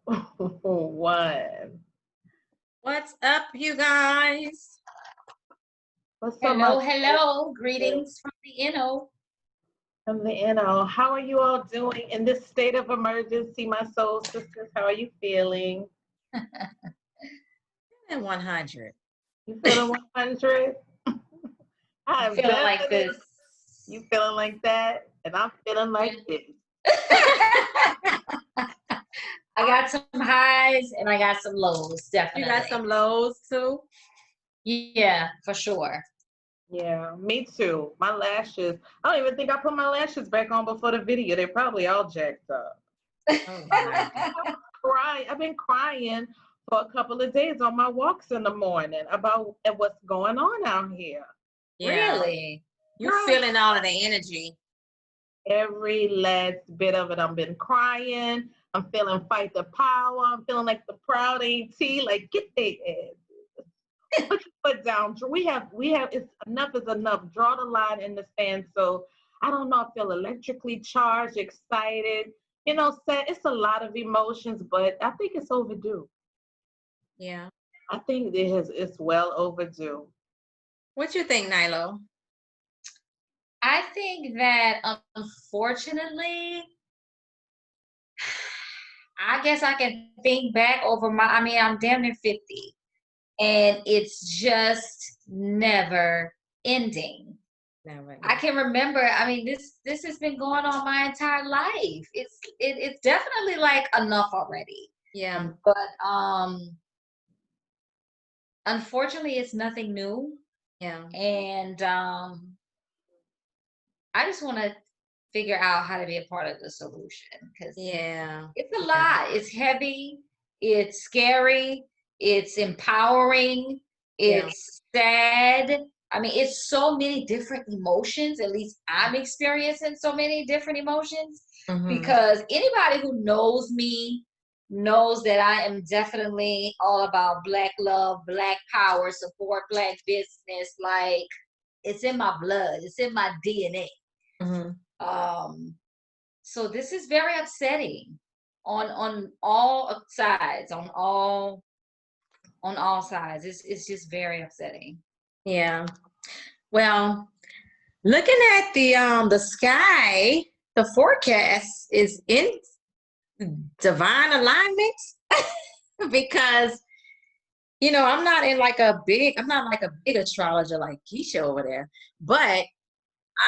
One. What's up, you guys? What's up, my Hello, hello. Greetings from the NO. from the NO? How are you all doing in this state of emergency, my soul sisters? How are you feeling? And 100. You feeling 100? I'm I'm feeling like definitely. this. You feeling like that? And I'm feeling like this. I got some highs and I got some lows, You definitely. got some lows too? Yeah, for sure. Yeah, me too. My lashes. I don't even think I put my lashes back on before the video. They're probably all jacked up. Oh my. I've been crying for a couple of days on my walks in the morning about what's going on out here. Yeah. Really? You're Girl, feeling all of the energy. every last bit of it. I've been crying. I'm feeling fight the power. I'm feeling like the proud AT. Like, get their ass. Put your foot down. We have. It's enough is enough. Draw the line in the sand. So I don't know. I feel electrically charged, excited. Sad. It's a lot of emotions, but I think it's overdue. Yeah. I think it's well overdue. What you think, Nilo? I think that unfortunately, I guess I can think back over I'm damn near 50 and it's just never ending. Never. I can remember, this has been going on my entire life. It's definitely like enough already. Yeah. But unfortunately it's nothing new. Yeah. And I just want to figure out how to be a part of the solution because Yeah. it's a lot. It's heavy, it's scary, it's empowering, it's sad. It's so many different emotions. At least I'm experiencing so many different emotions because anybody who knows me knows that I am definitely all about Black love, Black power, support Black business. Like, it's in my blood, it's in my DNA. So this is very upsetting on all sides, on all sides. It's just very upsetting. Yeah. Well, looking at the sky, the forecast is in divine alignment because I'm not like a big astrologer like Keisha over there, but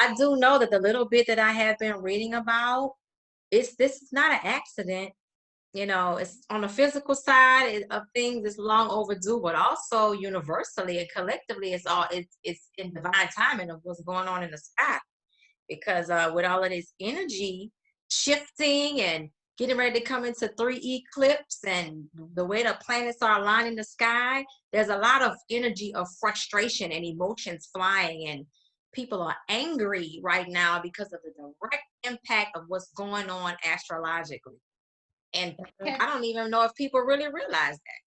I do know that the little bit that I have been reading about, this is not an accident. It's on the physical side of things, it's long overdue, but also universally and collectively, it's in divine timing of what's going on in the sky. Because with all of this energy shifting and getting ready to come into 3 eclipse and the way the planets are aligning the sky, there's a lot of energy of frustration and emotions flying, and people are angry right now because of the direct impact of what's going on astrologically. And I don't even know if people really realize that.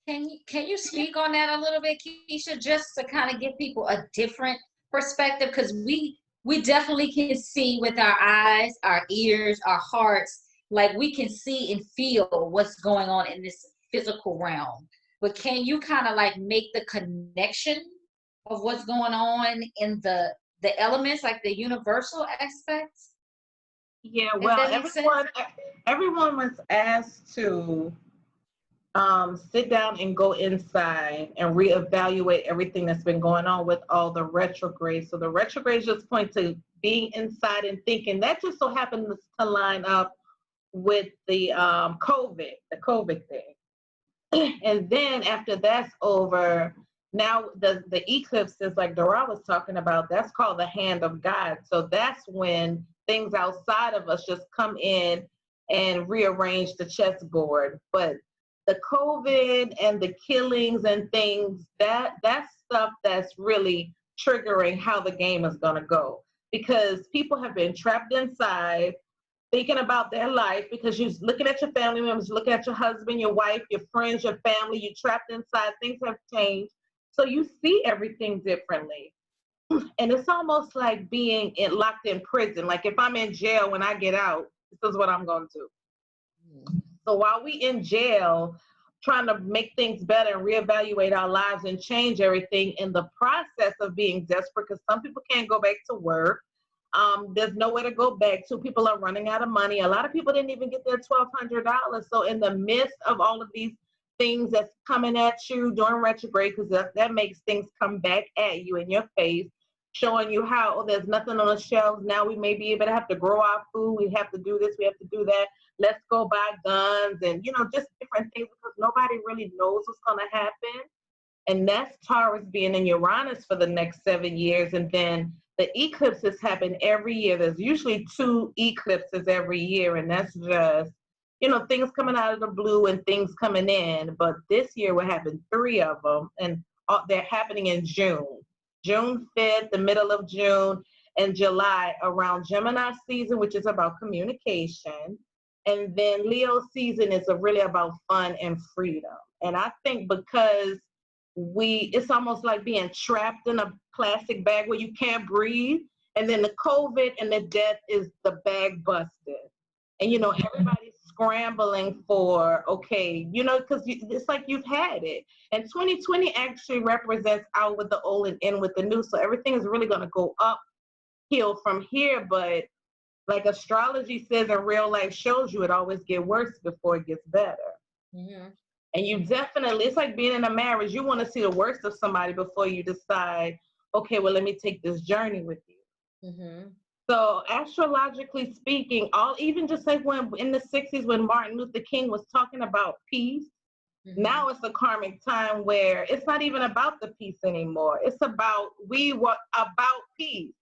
Can you speak on that a little bit, Keisha, just to kind of give people a different perspective? Because we definitely can see with our eyes, our ears, our hearts, like we can see and feel what's going on in this physical realm. But can you kind of like make the connection of what's going on in the elements, like the universal aspects? Yeah, If well, that makes sense. everyone was asked to sit down and go inside and reevaluate everything that's been going on with all the retrogrades. So the retrogrades just point to being inside and thinking. That just so happens to line up with the COVID thing. And then after that's over, now the eclipse is like Dora was talking about. That's called the hand of God. So that's when things outside of us just come in and rearrange the chessboard. But the COVID and the killings and things, that's stuff that's really triggering how the game is going to go, because people have been trapped inside thinking about their life, because you're looking at your family members, looking at your husband, your wife, your friends, your family, you're trapped inside, things have changed. So you see everything differently. And it's almost like being locked in prison. Like, if I'm in jail, when I get out, this is what I'm going to do. So while we in jail, trying to make things better and reevaluate our lives and change everything in the process of being desperate, because some people can't go back to work. There's nowhere to go back to. People are running out of money. A lot of people didn't even get their $1,200. So in the midst of all of these things that's coming at you during retrograde, because that makes things come back at you in your face, showing you how, oh, there's nothing on the shelves. Now we may be able to have to grow our food. We have to do this. We have to do that. Let's go buy guns and, just different things, because nobody really knows what's going to happen. And that's Taurus being in Uranus for the next 7 years. And then the eclipses happen every year. There's usually 2 eclipses every year. And that's just, things coming out of the blue and things coming in. But this year we're having 3 of them. And they're happening in June. June 5th, the middle of June, and July around Gemini season, which is about communication. And then Leo season is really about fun and freedom. And I think because it's almost like being trapped in a plastic bag where you can't breathe. And then the COVID and the death is the bag busted. And, everybody's scrambling for, okay, because it's like you've had it. And 2020 actually represents out with the old and in with the new. So everything is really going to go uphill from here. But like astrology says and real life shows you, it always gets worse before it gets better. Mm-hmm. And you definitely, it's like being in a marriage. You want to see the worst of somebody before you decide, okay, well, let me take this journey with you. Mm-hmm. So astrologically speaking, even just like when in the 60s when Martin Luther King was talking about peace, now it's a karmic time where it's not even about the peace anymore. It's about peace.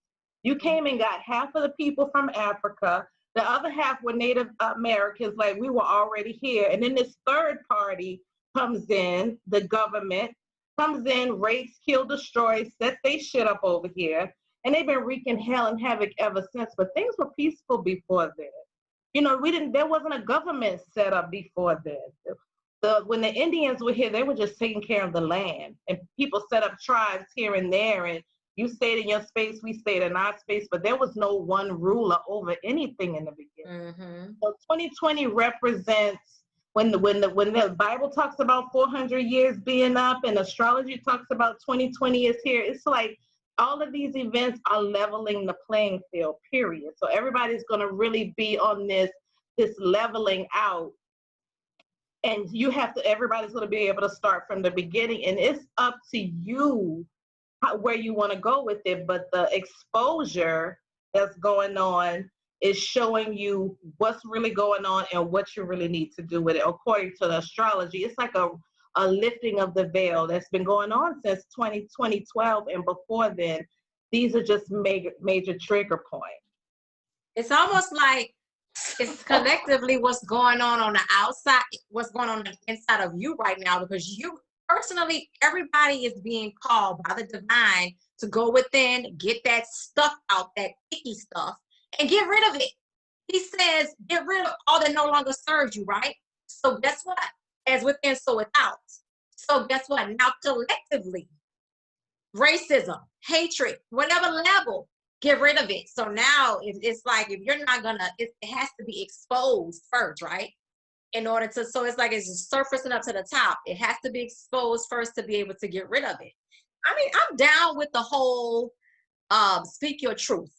You came and got half of the people from Africa. The other half were Native Americans, like we were already here. And then this third party comes in, the government comes in, rapes, kill, destroy, sets they shit up over here. And they've been wreaking hell and havoc ever since. But things were peaceful before then. There wasn't a government set up before then. When the Indians were here, they were just taking care of the land. And people set up tribes here and there. And you stayed in your space, we stayed in our space. But there was no one ruler over anything in the beginning. Mm-hmm. So 2020 represents when the Bible talks about 400 years being up and astrology talks about 2020 is here. It's like all of these events are leveling the playing field, period. So everybody's going to really be on this leveling out. And everybody's going to be able to start from the beginning. And it's up to you where you want to go with it. But the exposure that's going on is showing you what's really going on and what you really need to do with it. According to the astrology, it's like a lifting of the veil that's been going on since 2012 and before then. These are just major trigger points. It's almost like it's collectively what's going on the outside, what's going on the inside of you right now, because you personally, everybody is being called by the divine to go within, get that stuff out, that icky stuff, and get rid of it. He says, get rid of all that no longer serves you, right? So guess what? As within, so without. So guess what? Now collectively, racism, hatred, whatever level, get rid of it. So now it's like, if you're not gonna, it has to be exposed first, right? In order to, so it's like it's just surfacing up to the top. It has to be exposed first to be able to get rid of it. I mean, I'm down with the whole speak your truth.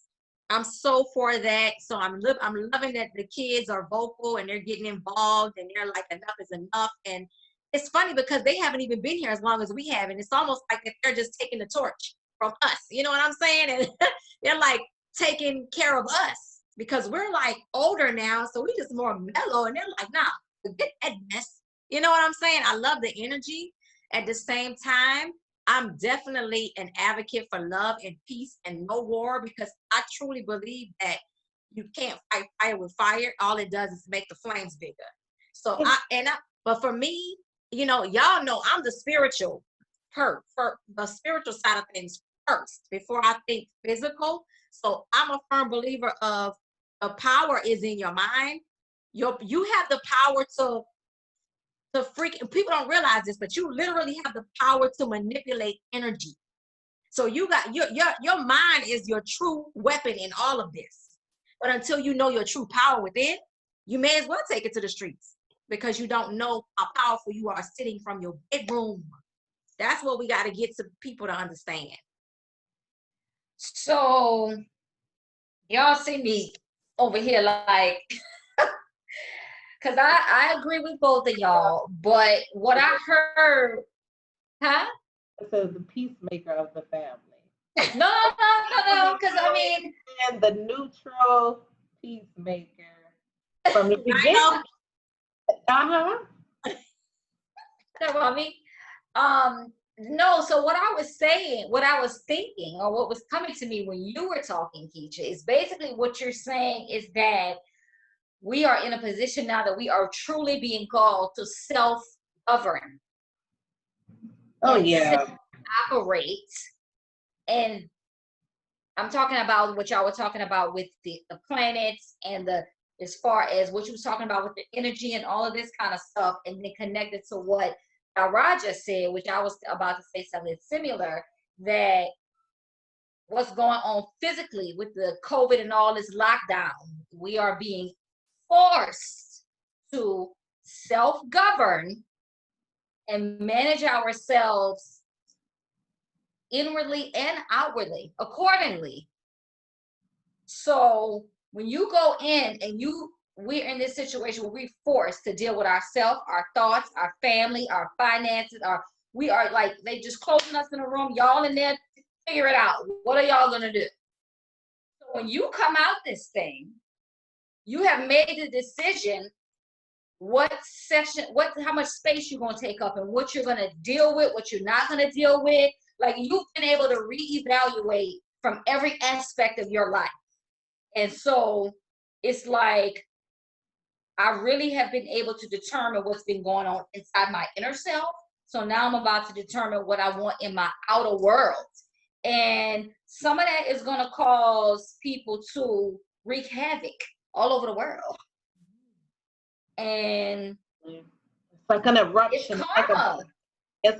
I'm so for that. So I'm loving that the kids are vocal and they're getting involved and they're like, enough is enough. And it's funny because they haven't even been here as long as we have. And it's almost like if they're just taking the torch from us. You know what I'm saying? And they're like taking care of us because we're like older now. So we just more mellow and they're like, nah, forget that mess. You know what I'm saying? I love the energy. At the same time, I'm definitely an advocate for love and peace and no war, because I truly believe that you can't fight fire with fire. All it does is make the flames bigger. So but for me, you know, y'all know I'm the spiritual for the spiritual side of things first before I think physical. So I'm a firm believer of the power is in your mind. You have the power to people don't realize this, but you literally have the power to manipulate energy. So you got your mind is your true weapon in all of this. But until you know your true power within, you may as well take it to the streets because you don't know how powerful you are sitting from your bedroom. That's what we got to get to people to understand. So y'all see me over here like, because I agree with both of y'all, but what I heard, huh? It says the peacemaker of the family. No, because I mean, and the neutral peacemaker from the beginning. Uh-huh. That's what I mean. No, so what I was saying, what I was thinking, or what was coming to me when you were talking, Keisha, is basically what you're saying is that we are in a position now that we are truly being called to self-govern. Oh, yeah. Operate. And I'm talking about what y'all were talking about with the planets and as far as what you was talking about with the energy and all of this kind of stuff, and then connected to what Raja said, which I was about to say something similar, that what's going on physically with the COVID and all this lockdown, we are being forced to self-govern and manage ourselves inwardly and outwardly accordingly. So when you go in and we're in this situation where we're forced to deal with ourselves, our thoughts, our family, our finances, we are like, they just closing us in a room, y'all in there, figure it out. What are y'all gonna do? So when you come out this thing, you have made the decision how much space you're gonna take up and what you're gonna deal with, what you're not gonna deal with. Like, you've been able to reevaluate from every aspect of your life. And so it's like, I really have been able to determine what's been going on inside my inner self. So now I'm about to determine what I want in my outer world. And some of that is going to cause people to wreak havoc all over the world. And it's like an eruption. It's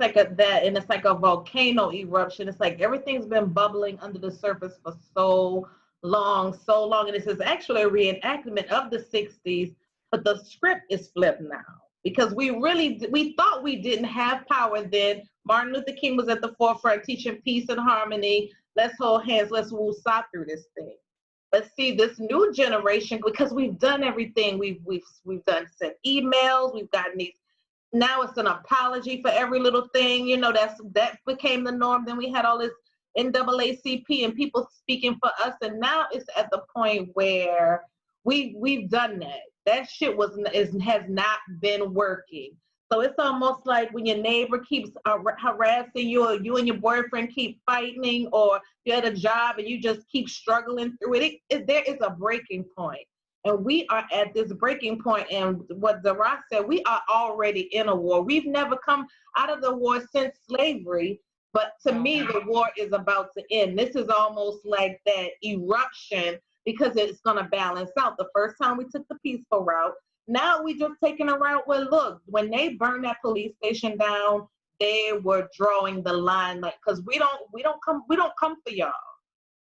like a volcano eruption. It's like everything's been bubbling under the surface for so long. And this is actually a reenactment of the 60s, but the script is flipped now because we thought we didn't have power then. Martin Luther King was at the forefront teaching peace and harmony. Let's hold hands. Let's woosah through this thing. Let's see this new generation, because we've done everything. We've sent emails. We've gotten these. Now it's an apology for every little thing. You know, that became the norm. Then we had all this NAACP and people speaking for us, and now it's at the point where we've done that. That shit has not been working. So it's almost like when your neighbor keeps harassing you, or you and your boyfriend keep fighting, or you're at a job and you just keep struggling through it. There is a breaking point. And we are at this breaking point. And what Zara said, we are already in a war. We've never come out of the war since slavery. But to me, the war is about to end. This is almost like that eruption, because it's going to balance out. The first time we took the peaceful route. Now we just taking a route where, look, when they burned that police station down, they were drawing the line, like, because we don't come for y'all.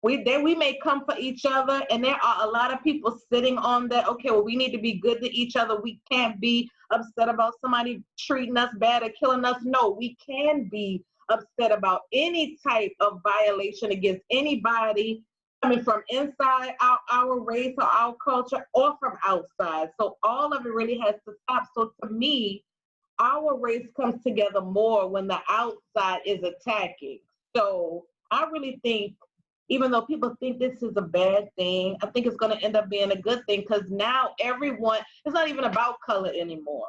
We may come for each other, and there are a lot of people sitting on that. Okay, well, we need to be good to each other. We can't be upset about somebody treating us bad or killing us. No, we can be upset about any type of violation against anybody, coming from inside our race or our culture, or from outside. So all of it really has to stop. So to me, our race comes together more when the outside is attacking. So I really think, even though people think this is a bad thing, I think it's going to end up being a good thing, because now everyone, it's not even about color anymore.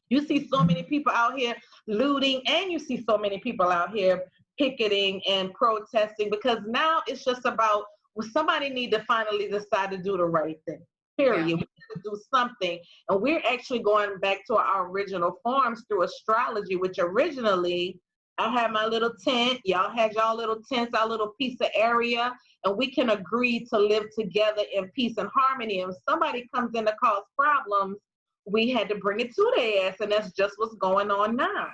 You see so many people out here looting, and you see so many people out here picketing and protesting, because now it's just about, well, somebody need to finally decide to do the right thing, period. Yeah. We need to do something. And we're actually going back to our original forms through astrology, which originally, I had my little tent, y'all had y'all little tents, our little piece of area, and we can agree to live together in peace and harmony. And if somebody comes in to cause problems, we had to bring it to their ass, and that's just what's going on now.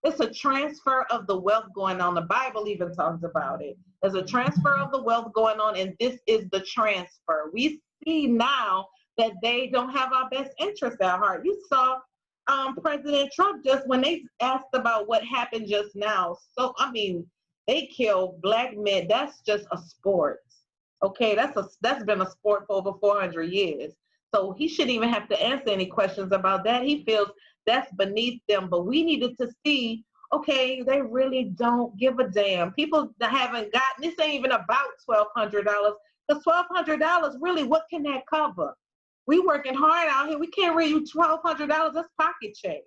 It's a transfer of the wealth going on. The Bible even talks about it. There's a transfer of the wealth going on, and this is the transfer. We see now that they don't have our best interests at heart. You saw President Trump just when they asked about what happened just now. So, I mean, they kill black men. That's just a sport. Okay, that's been a sport for over 400 years. So he shouldn't even have to answer any questions about that. He feels that's beneath them. But we needed to see, okay, they really don't give a damn. People that haven't gotten, this ain't even about $1,200. Because $1,200, really, what can that cover? We working hard out here. We can't read you $1,200. That's pocket change.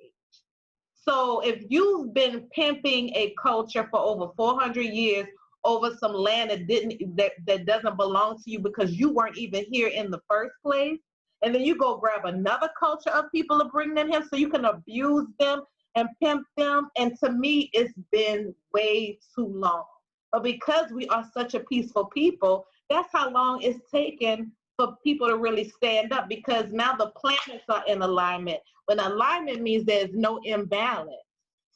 So if you've been pimping a culture for over 400 years over some land that doesn't belong to you because you weren't even here in the first place, and then you go grab another culture of people to bring them here so you can abuse them and pimp them, and to me, it's been way too long. But because we are such a peaceful people, that's how long it's taken for people to really stand up, because now the planets are in alignment. When alignment means there's no imbalance.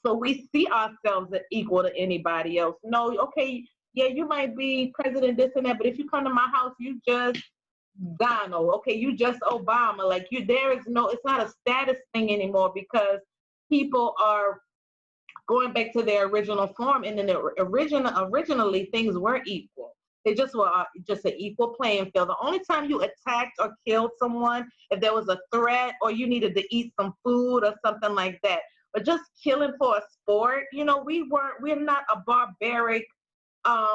So we see ourselves as equal to anybody else. No, okay, yeah, you might be president, this and that, but if you come to my house, you just Donald, okay, you just Obama. Like there is no, it's not a status thing anymore, because people are going back to their original form, and then originally things were equal. They just were just an equal playing field. The only time you attacked or killed someone if there was a threat or you needed to eat some food or something like that. But just killing for a sport, we're not a barbaric.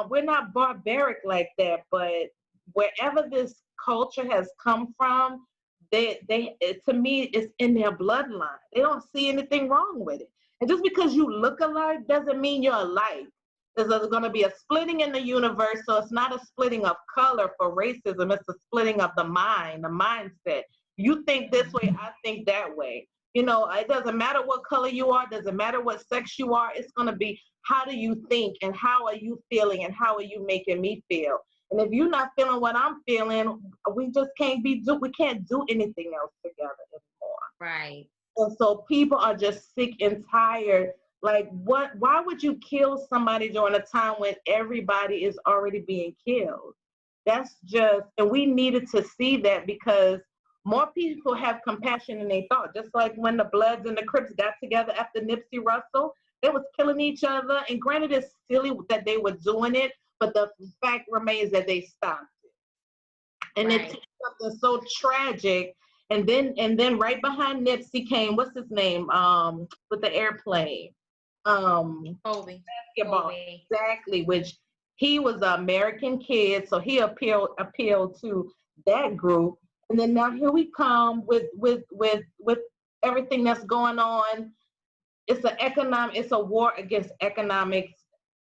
We're not barbaric like that. But wherever this culture has come from, to me, it's in their bloodline. They don't see anything wrong with it. And just because you look alike doesn't mean you're alike. There's going to be a splitting in the universe, so it's not a splitting of color for racism. It's a splitting of the mind, the mindset. You think this way, I think that way. It doesn't matter what color you are, doesn't matter what sex you are. It's going to be, how do you think and how are you feeling and how are you making me feel? And if you're not feeling what I'm feeling, we just we can't do anything else together anymore. Right. And so people are just sick and tired. Like, why would you kill somebody during a time when everybody is already being killed? That's just, and we needed to see that, because more people have compassion than they thought. Just like when the Bloods and the Crips got together after Nipsey Russell, they was killing each other. And granted, it's silly that they were doing it, but the fact remains that they stopped it. And Right. It took something so tragic. And then right behind Nipsey came, what's his name? With the airplane. Kobe. Basketball. Kobe. Exactly, which he was an American kid, so he appealed to that group. And then now here we come with everything that's going on. It's a war against economic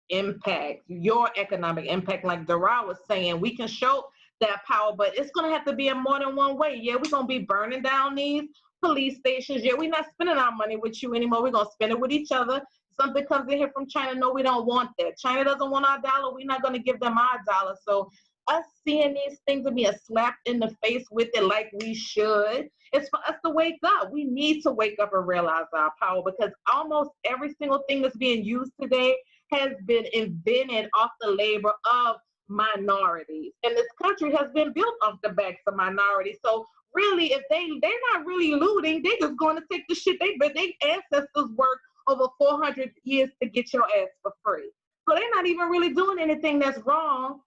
impact, your economic impact. Like Dara was saying, we can show that power, but it's going to have to be in more than one way. Yeah, we're going to be burning down these police stations. Yeah, we're not spending our money with you anymore. We're going to spend it with each other. Something comes in here from China. No, we don't want that. China doesn't want our dollar. We're not going to give them our dollar. So us seeing these things and being slapped in the face with it like we should, it's for us to wake up. We need to wake up and realize our power, because almost every single thing that's being used today has been invented off the labor of minorities. And this country has been built off the backs of minorities. So really, if they're not really looting, they're just going to take the shit their ancestors worked over 400 years to get your ass for free. So they're not even really doing anything that's wrong.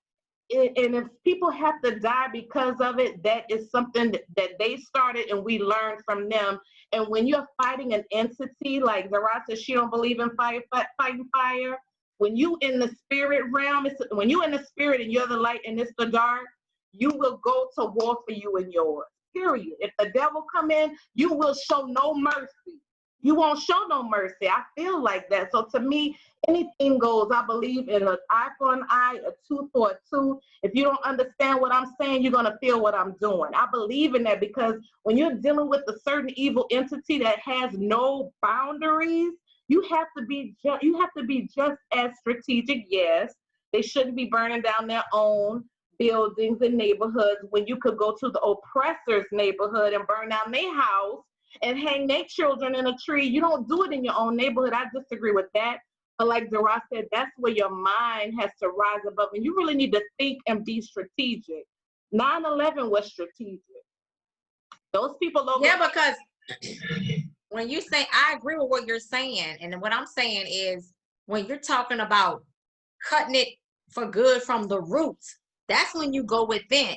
And if people have to die because of it, that is something that they started and we learned from them. And when you're fighting an entity, like Zara says, she don't believe in fighting fire. When you in the spirit realm, when you in the spirit and you're the light and it's the dark, you will go to war for you and yours, period. If the devil come in, you will show no mercy. You won't show no mercy. I feel like that. So to me, anything goes. I believe in an eye for an eye, a tooth for a tooth. If you don't understand what I'm saying, you're going to feel what I'm doing. I believe in that, because when you're dealing with a certain evil entity that has no boundaries, you have to be just as strategic. Yes, they shouldn't be burning down their own buildings and neighborhoods when you could go to the oppressor's neighborhood and burn down their house and hang their children in a tree. You don't do it in your own neighborhood. I disagree with that. But like Dara said, that's where your mind has to rise above. And you really need to think and be strategic. 9/11 was strategic. Those people over Yeah, because when you say, I agree with what you're saying, and what I'm saying is when you're talking about cutting it for good from the roots, that's when you go within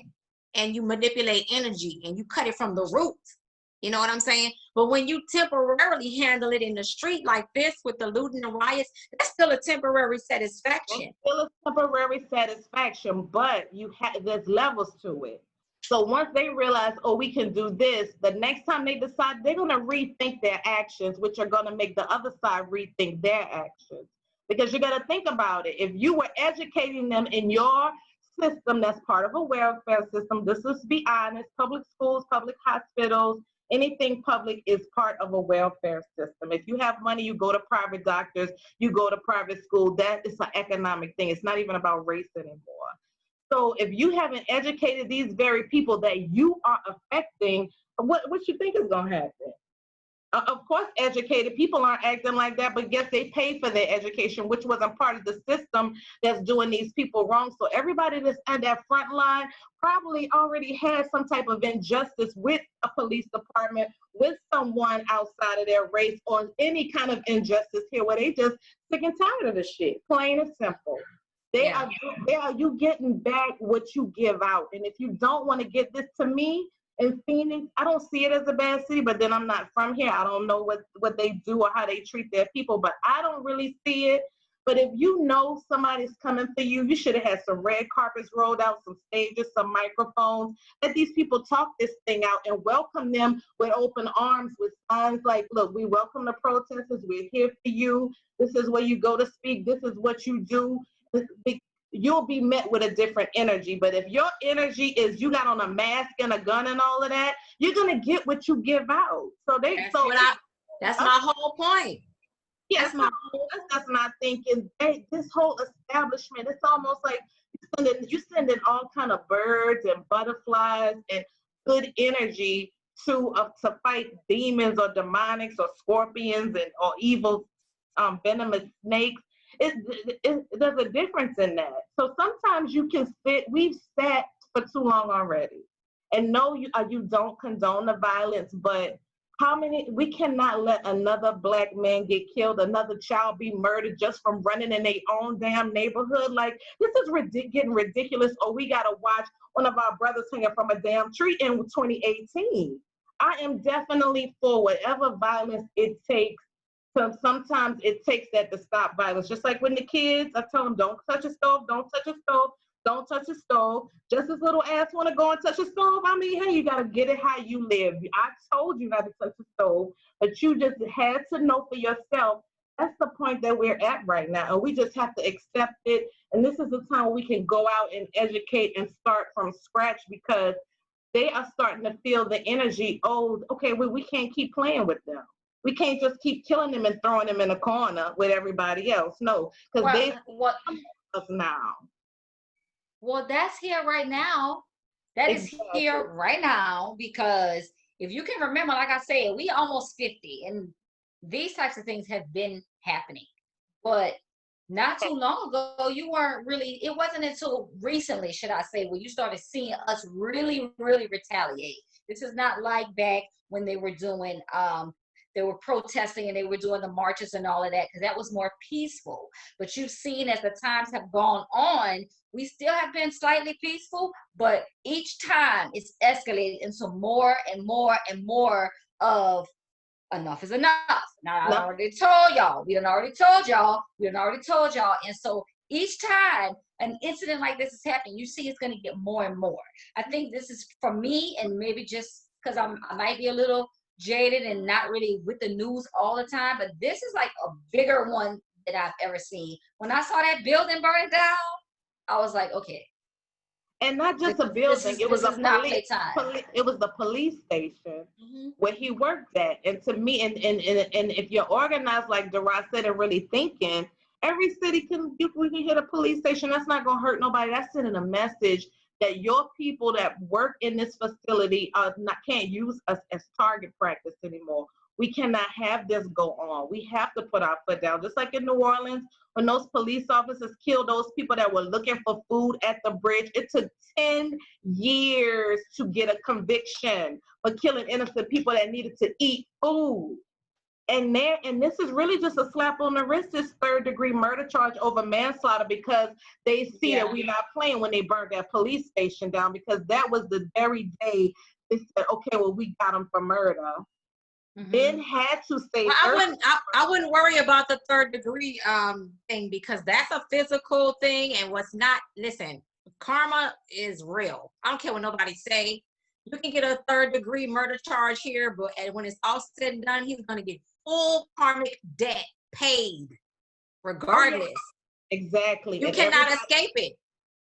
and you manipulate energy and you cut it from the roots. You know what I'm saying? But when you temporarily handle it in the street like this with the looting and riots, that's still a temporary satisfaction. it's still a temporary satisfaction, but there's levels to it. So once they realize, oh, we can do this, the next time they decide, they're going to rethink their actions, which are going to make the other side rethink their actions. Because you got to think about it. If you were educating them in your system that's part of a welfare system, this is, be honest, public schools, public hospitals, anything public is part of a welfare system. If you have money, you go to private doctors, you go to private school. That is an economic thing. It's not even about race anymore. So if you haven't educated these very people that you are affecting, what you think is going to happen? Of course, educated people aren't acting like that, but yes, they pay for their education, which wasn't part of the system that's doing these people wrong. So everybody that's on that front line probably already has some type of injustice with a police department, with someone outside of their race, or any kind of injustice here where they just sick and tired of the shit, plain and simple. They are you getting back what you give out. And if you don't want to get this, to me, in Phoenix, I don't see it as a bad city, but then I'm not from here. I don't know what they do or how they treat their people, but I don't really see it. But if you know somebody's coming for you, you should have had some red carpets rolled out, some stages, some microphones. Let these people talk this thing out and welcome them with open arms, with signs like, look, we welcome the protesters. We're here for you. This is where you go to speak. This is what you do. You'll be met with a different energy. But if your energy is you got on a mask and a gun and all of that, you're gonna get what you give out. So that's my whole point. Yeah, that's not thinking. This whole establishment, it's almost like you sending all kind of birds and butterflies and good energy to fight demons or demonics or scorpions or evil venomous snakes. There's a difference in that. So sometimes you can we've sat for too long already. And no, you don't condone the violence, but we cannot let another Black man get killed, another child be murdered just from running in their own damn neighborhood. Like, this is getting ridiculous. Or we got to watch one of our brothers hanging from a damn tree in 2018. I am definitely for whatever violence it takes. So sometimes it takes that to stop violence. Just like when the kids, I tell them, don't touch a stove, don't touch a stove, don't touch a stove. Just as little ass want to go and touch a stove. I mean, hey, you got to get it how you live. I told you not to touch a stove, but you just had to know for yourself. That's the point that we're at right now. And we just have to accept it. And this is the time we can go out and educate and start from scratch, because they are starting to feel the energy. Oh, okay, we can't keep playing with them. We can't just keep killing them and throwing them in a corner with everybody else. No, because they us now. Well, that's here right now. That is here right now, because if you can remember, like I said, we almost 50, and these types of things have been happening. But not too long ago, you weren't really, it wasn't until recently, should I say, where you started seeing us really, really retaliate. This is not like back when they were doing, they were protesting and they were doing the marches and all of that, because that was more peaceful. But you've seen as the times have gone on, we still have been slightly peaceful, but each time it's escalated into more and more and more of enough is enough. Now, I already told y'all. We done already told y'all. And so each time an incident like this is happening, you see it's going to get more and more. I think this is, for me, and maybe just because I might be a little jaded and not really with the news all the time, but this is like a bigger one that I've ever seen. When I saw that building burn down, I was like, okay. And not just a building, it was the police station where he worked at. And to me, and if you're organized like Dara said and really thinking, every city we can hit a police station. That's not gonna hurt nobody. That's sending a message that your people that work in this facility can't use us as target practice anymore. We cannot have this go on. We have to put our foot down. Just like in New Orleans, when those police officers killed those people that were looking for food at the bridge, it took 10 years to get a conviction for killing innocent people that needed to eat food. And this is really just a slap on the wrist, this third-degree murder charge over manslaughter, because they see that we're not playing when they burned that police station down, because that was the very day they said, okay, well, we got them for murder. Ben had to say. Well, I wouldn't worry about the third degree thing, because that's a physical thing, and what's not. Listen, karma is real. I don't care what nobody say. You can get a third degree murder charge here, but when it's all said and done, he's going to get full karmic debt paid, regardless. Exactly. You cannot escape it.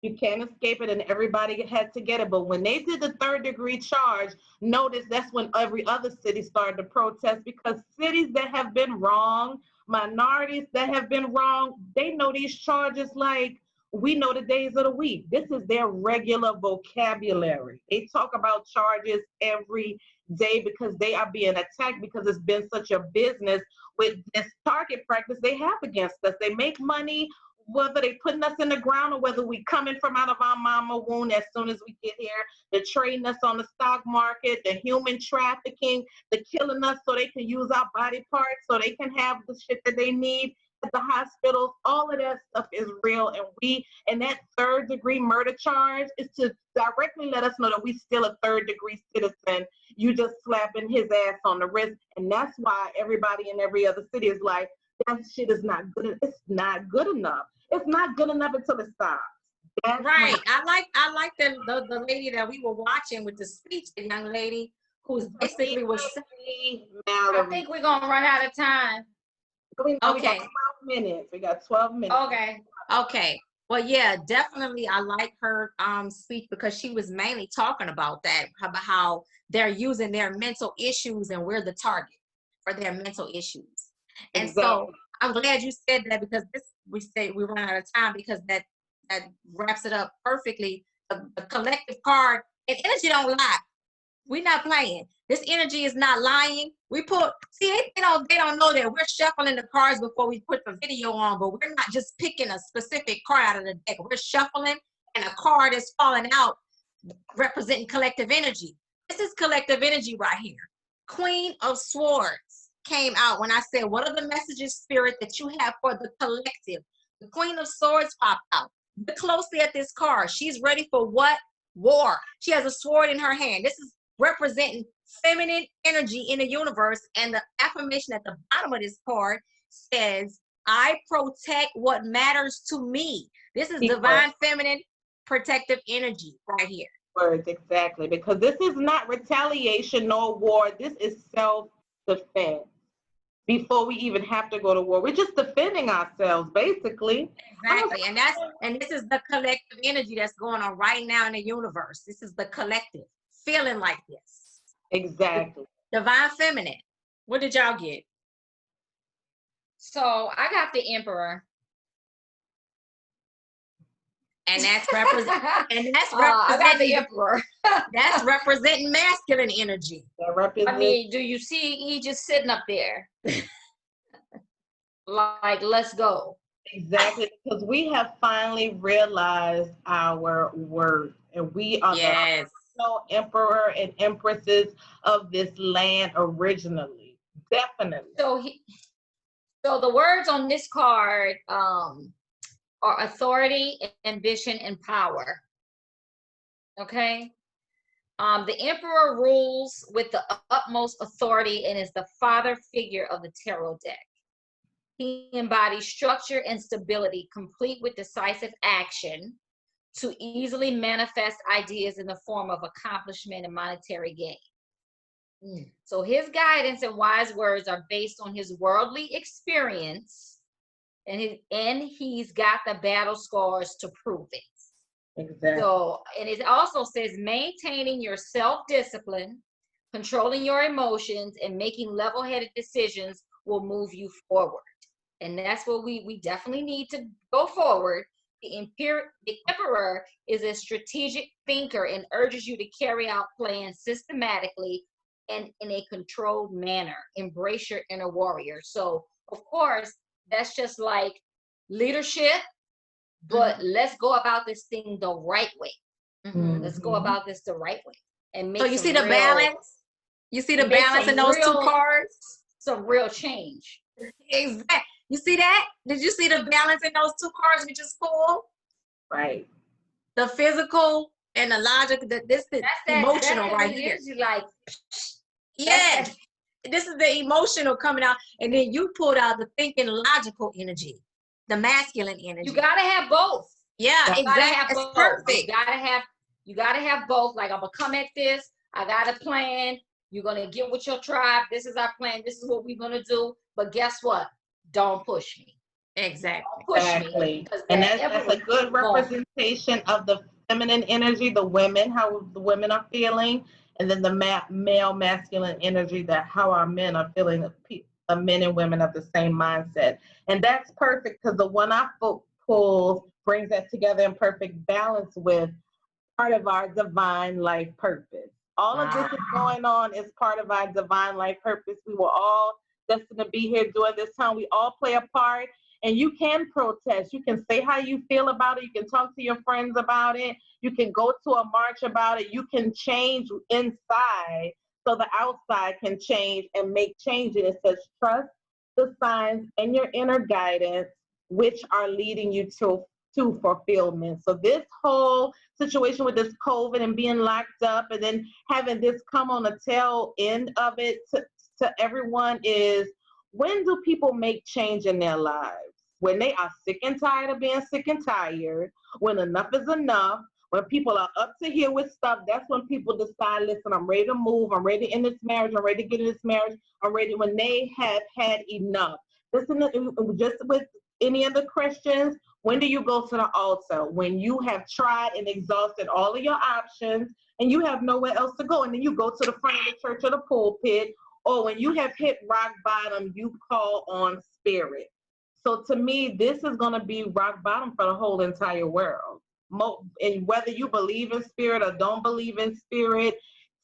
You can't escape it, and everybody had to get it. But when they did the third degree charge, notice that's when every other city started to protest, because cities that have been wrong, minorities that have been wrong, they know these charges like we know the days of the week. This is their regular vocabulary. They talk about charges every day because they are being attacked, because it's been such a business with this target practice they have against us. They make money whether they putting us in the ground or whether we coming from out of our mama womb as soon as we get here. They're trading us on the stock market, the human trafficking, the killing us so they can use our body parts, so they can have the shit that they need at the hospitals. All of that stuff is real, and that third degree murder charge is to directly let us know that we still a third degree citizen. You just slapping his ass on the wrist, and that's why everybody in every other city is like, that shit is not good. It's not good enough. It's not good enough until it stops. That's right. I like the lady that we were watching with the speech, the young lady who's basically was. I think we're gonna run out of time. Okay. We got 12 minutes. We got 12 minutes. Okay. Well, yeah, definitely. I like her speech, because she was mainly talking about that, about how they're using their mental issues and we're the target for their mental issues. And so I'm glad you said that, because we run out of time, because that wraps it up perfectly. The collective card, and energy don't lie. We're not playing. This energy is not lying. They don't know that we're shuffling the cards before we put the video on, but we're not just picking a specific card out of the deck. We're shuffling, and a card is falling out representing collective energy. This is collective energy right here. Queen of Swords came out when I said, what are the messages, Spirit, that you have for the collective? The Queen of Swords popped out. Look closely at this card. She's ready for what? War. She has a sword in her hand. This is representing feminine energy in the universe. And the affirmation at the bottom of this card says, I protect what matters to me. This is divine feminine protective energy right here. Words, exactly. Because this is not retaliation nor war. This is self-defense. Before we even have to go to war, we're just defending ourselves, basically. Exactly. And this is the collective energy that's going on right now in the universe. This is the collective feeling like this. Exactly. Divine feminine. What did y'all get? So I got the Emperor. And that's representing. I got the Emperor. That's representing masculine energy. I mean, do you see? He just sitting up there, like, let's go. Exactly, because we have finally realized our worth, and we are the original emperor and empresses of this land originally. Definitely. So the words on this card are authority, ambition, and power. Okay. The Emperor rules with the utmost authority and is the father figure of the tarot deck. He embodies structure and stability, complete with decisive action to easily manifest ideas in the form of accomplishment and monetary gain. So his guidance and wise words are based on his worldly experience, and he's got the battle scars to prove it. Exactly. So, and it also says maintaining your self-discipline, controlling your emotions, and making level-headed decisions will move you forward. And that's what we definitely need to go forward. The Emperor is a strategic thinker and urges you to carry out plans systematically and in a controlled manner. Embrace your inner warrior. So, of course, that's just like leadership, but let's go about this thing the right way. Let's go about this the right way and make So you see the balance? You see the and make balance in some those two real- cards? some real change. Exactly. You see that? Did you see the balance in those two cards we just pulled? Right. The physical and the logic. This is That's that emotional that right here. is like Yes. This is the emotional coming out. And then you pulled out the thinking logical energy, the masculine energy. you gotta have both. Yeah, You gotta have exactly. It's both. perfect. You gotta have both. Like, I'm gonna come at this. I got a plan. You're gonna get with your tribe. This is our plan. This is what we're gonna do. But guess what? Don't push me. Exactly. Don't push me. Exactly. Because And that's a good representation of the feminine energy, the women, how the women are feeling, and then the male masculine energy, that how our men are feeling, the men and women of the same mindset. And that's perfect because the one I pulled brings that together in perfect balance with part of our divine life purpose. All of this is going on as part of our divine life purpose. We were all destined to be here during this time. We all play a part, and you can protest. You can say how you feel about it. You can talk to your friends about it. You can go to a march about it. You can change inside so the outside can change and make changes. It says trust the signs and your inner guidance, which are leading you to fulfillment. So this whole situation with this COVID and being locked up and then having this come on the tail end of it to everyone is, when do people make change in their lives? When they are sick and tired of being sick and tired, when enough is enough, when people are up to here with stuff, that's when people decide, listen, I'm ready to move, I'm ready to end this marriage, I'm ready to get in this marriage, I'm ready, when they have had enough. Listen, just with any of the Christians, when do you go to the altar? When you have tried and exhausted all of your options and you have nowhere else to go, and then you go to the front of the church or the pulpit, or when you have hit rock bottom, you call on spirit. So to me, this is going to be rock bottom for the whole entire world. And whether you believe in spirit or don't believe in spirit,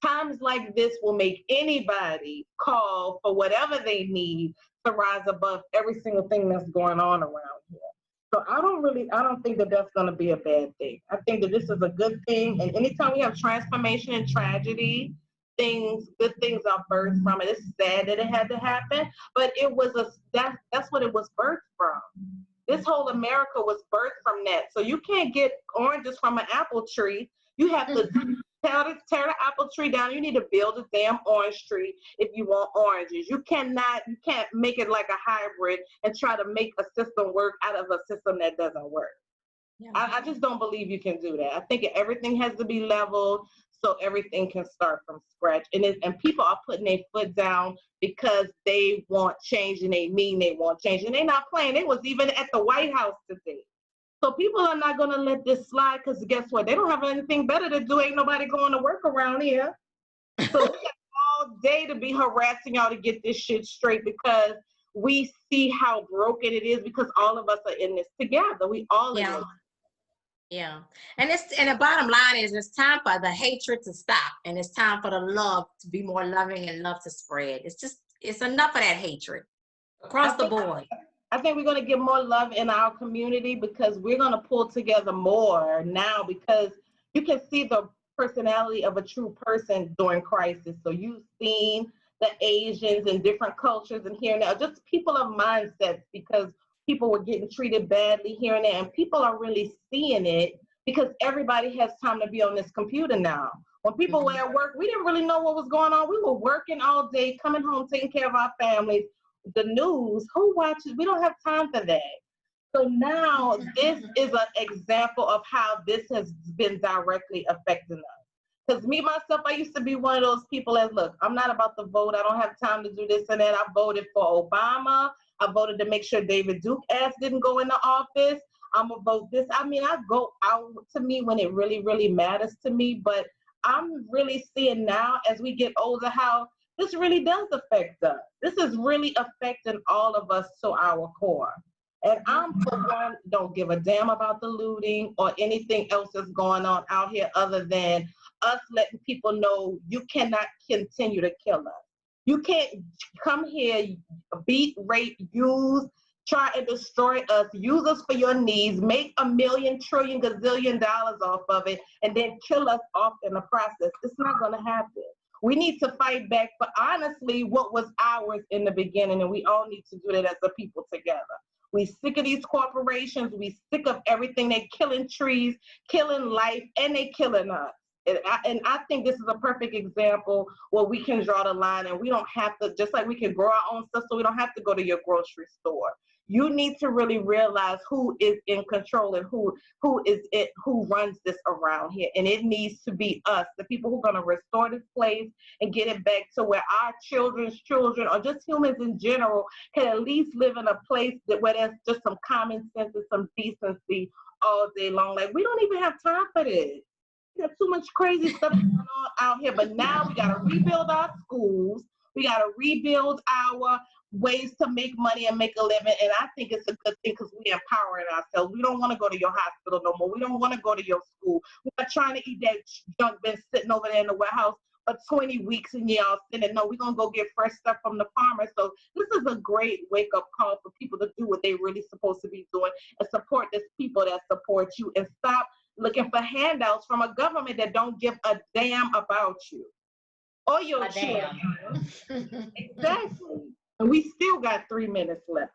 times like this will make anybody call for whatever they need to rise above every single thing that's going on around here. So I don't think that that's going to be a bad thing. I think that this is a good thing. And anytime we have transformation and tragedy, good things are birthed from it. It's sad that it had to happen, but it was that's what it was birthed from. This whole America was birthed from that. So you can't get oranges from an apple tree. You have to tear the apple tree down. You need to build a damn orange tree if you want oranges. You can't make it like a hybrid and try to make a system work out of a system that doesn't work. Yeah. I just don't believe you can do that. I think everything has to be leveled so everything can start from scratch. And people are putting their foot down because they want change and they mean they want change. And they're not playing. They was even at the White House today. So people are not going to let this slide because guess what? They don't have anything better to do. Ain't nobody going to work around here. So we got all day to be harassing y'all to get this shit straight because we see how broken it is because all of us are in this together. We all in this. Yeah. And the bottom line is it's time for the hatred to stop and it's time for the love to be more loving and love to spread. It's enough of that hatred across the board. I think we're going to get more love in our community because we're going to pull together more now because you can see the personality of a true person during crisis. So you've seen the Asians and different cultures and here and there, just people of mindsets because people were getting treated badly here and there, and people are really seeing it because everybody has time to be on this computer now. When people were at work, we didn't really know what was going on. We were working all day, coming home, taking care of our families. The news, who watches? We don't have time for that. So now this is an example of how this has been directly affecting us. Because me, myself, I used to be one of those people that, look, I'm not about to vote. I don't have time to do this and that. I voted for Obama. I voted to make sure David Duke ass didn't go into office. I'm going to vote this. I mean, I go out to me when it really, really matters to me. But I'm really seeing now as we get older how this really does affect us. This is really affecting all of us to our core. And I'm, for one, don't give a damn about the looting or anything else that's going on out here other than us letting people know you cannot continue to kill us. You can't come here, beat, rape, use, try and destroy us, use us for your needs, make $1 million, trillion, gazillion dollars off of it, and then kill us off in the process. It's not going to happen. We need to fight back for honestly what was ours in the beginning, and we all need to do that as a people together. We sick of these corporations. We sick of everything. They're killing trees, killing life, and they killing us. And I think this is a perfect example where we can draw the line, and we don't have to, just like we can grow our own stuff, so we don't have to go to your grocery store. You need to really realize who is in control and who runs this around here. And it needs to be us, the people who are going to restore this place and get it back to where our children's children, or just humans in general, can at least live in a place where there's just some common sense and some decency all day long. Like, we don't even have time for this. We got too much crazy stuff going on out here. But now we got to rebuild our schools. We got to rebuild our ways to make money and make a living. And I think it's a good thing because we're empowering ourselves. We don't want to go to your hospital no more. We don't want to go to your school. We're not trying to eat that junk been sitting over there in the warehouse for 20 weeks and y'all sitting. No, we're going to go get fresh stuff from the farmers. So this is a great wake-up call for people to do what they're really supposed to be doing and support this people that support you, and stop looking for handouts from a government that don't give a damn about you or your children. Exactly. And we still got 3 minutes left.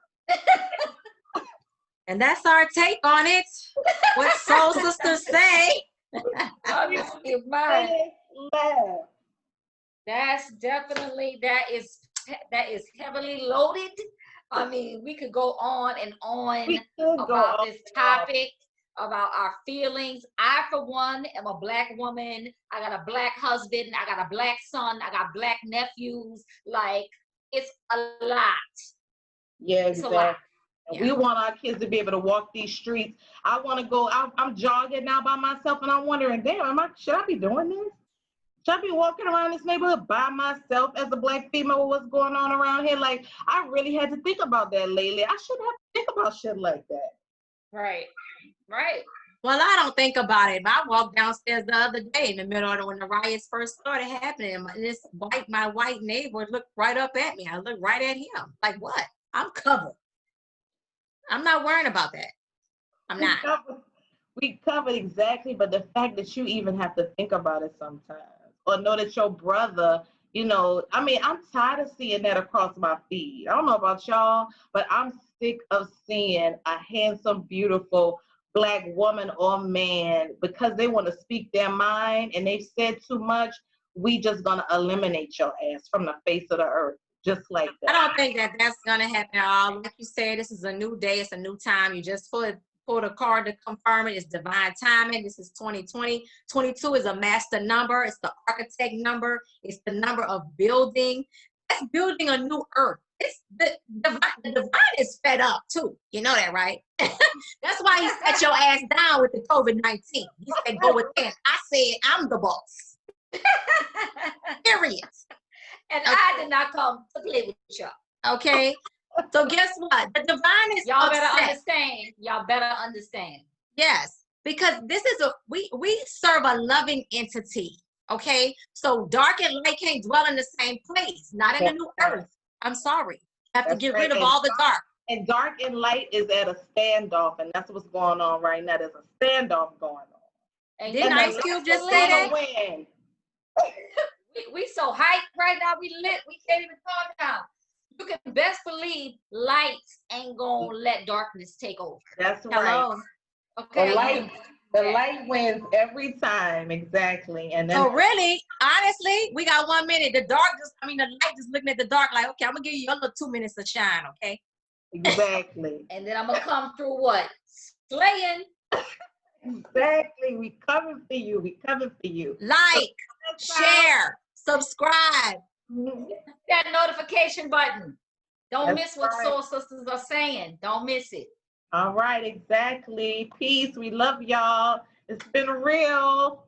And that's our take on it. What Soul Sisters say. Obviously, mine. That's definitely, that is heavily loaded. I mean, we could go on and on about this topic, about our feelings. I, for one, am a Black woman. I got a Black husband. I got a Black son. I got Black nephews. Like, it's a lot. Yeah, it's exactly. A lot. Yeah. We want our kids to be able to walk these streets. I want to go. I'm jogging now by myself, and I'm wondering, damn, should I be doing this? Should I be walking around this neighborhood by myself as a Black female with what's going on around here? Like, I really had to think about that lately. I shouldn't have to think about shit like that. Right. Right. Well, I don't think about it. I walked downstairs the other day in the middle of when the riots first started happening. And my white neighbor looked right up at me. I looked right at him. Like, what? I'm covered. I'm not worrying about that. I'm not. We covered exactly, but the fact that you even have to think about it sometimes, or know that your brother, you know, I mean, I'm tired of seeing that across my feed. I don't know about y'all, but I'm sick of seeing a handsome, beautiful Black woman or man, because they want to speak their mind and they've said too much, we just gonna eliminate your ass from the face of the earth, just like that. I don't think that that's gonna happen at all. Like you said, this is a new day, it's a new time. You just pull the card to confirm it. It's divine timing. This is 2020. 22 is a master number. It's the architect number. It's the number of building. That's building a new earth. It's the divine is fed up too. You know that, right? That's why he set your ass down with the COVID-19. He said, go within. I said, I'm the boss. Period. And okay. I did not come to play with y'all. Okay. So guess what? The divine is y'all upset. Better understand. Y'all better understand. Yes, because this is we serve a loving entity. Okay, so dark and light can't dwell in the same place. Not in the new earth. I'm sorry. You have to get rid of all the dark. And dark and light is at a standoff, and that's what's going on right now. There's a standoff going on. And didn't Ice Cube just say that? we so hyped right now. We lit. We can't even calm down. You can best believe lights ain't gonna let darkness take over. That's right. Hello. Okay. The light wins every time. Exactly. And then, so really, honestly, we got 1 minute. The light just looking at the dark like, okay, I'm gonna give you a little 2 minutes of shine, okay? Exactly. And then I'm gonna come through what? Slaying. Exactly. We coming for you. We coming for you. Like, share, subscribe. That notification button. Don't miss what right. Soul Sisters are saying. Don't miss it. All right, exactly. Peace. We love y'all. It's been real.